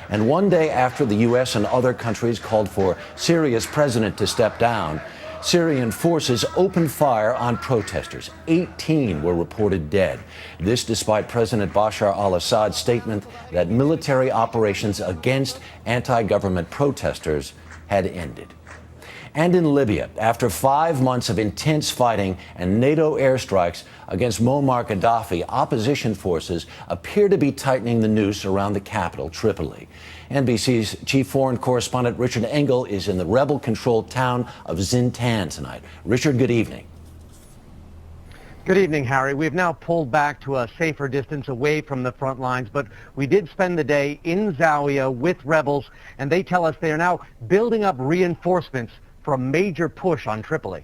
And one day after the U.S. and other countries called for Syria's president to step down, Syrian forces opened fire on protesters. 18 were reported dead. This despite President Bashar al-Assad's statement that military operations against anti-government protesters had ended. And in Libya, after 5 months of intense fighting and NATO airstrikes against Muammar Gadhafi, opposition forces appear to be tightening the noose around the capital, Tripoli. NBC's chief foreign correspondent Richard Engel is in the rebel-controlled town of Zintan tonight. Richard, good evening. Good evening, Harry. We've now pulled back to a safer distance away from the front lines, but we did spend the day in Zawiya with rebels, and they tell us they are now building up reinforcements for a major push on Tripoli.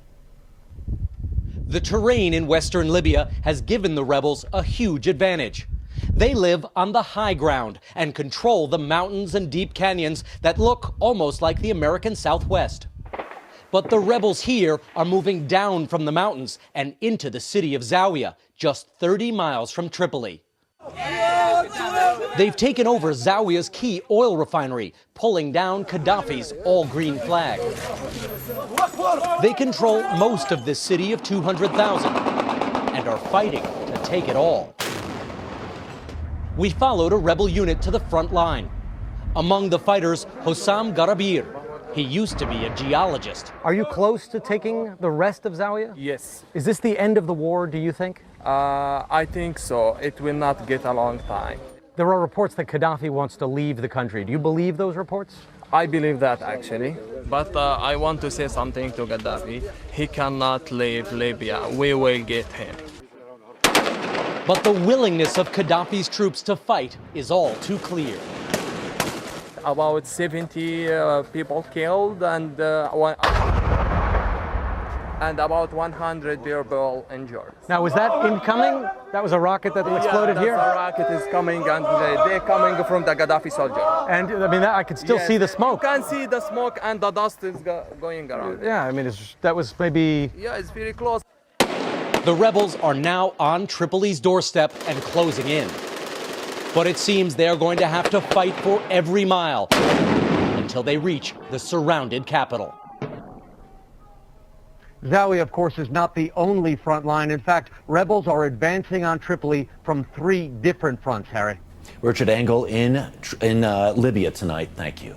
The terrain in western Libya has given the rebels a huge advantage. They live on the high ground and control the mountains and deep canyons that look almost like the American Southwest. But the rebels here are moving down from the mountains and into the city of Zawiya, just 30 miles from Tripoli. They've taken over Zawiya's key oil refinery, pulling down Gaddafi's all-green flag. They control most of this city of 200,000 and are fighting to take it all. We followed a rebel unit to the front line. Among the fighters, Hossam Garabir. He used to be a geologist. Are you close to taking the rest of Zawiya? Yes. Is this the end of the war, do you think? I think so. It will not get a long time. There are reports that Gaddafi wants to leave the country. Do you believe those reports? I believe that, actually. But I want to say something to Gaddafi. He cannot leave Libya. We will get him. But the willingness of Gaddafi's troops to fight is all too clear. About 70 people killed and about 100 people injured. Now, was that incoming? That was a rocket that exploded here? The rocket is coming, and they're coming from the Gaddafi soldier. And I mean, I could still see the smoke. You can see the smoke and the dust is going around. Yeah, I mean, that was maybe... Yeah, it's very close. The rebels are now on Tripoli's doorstep and closing in. But it seems they are going to have to fight for every mile until they reach the surrounded capital. Zawiya, of course, is not the only front line. In fact, rebels are advancing on Tripoli from 3 different fronts, Harry. Richard Engel in Libya tonight. Thank you.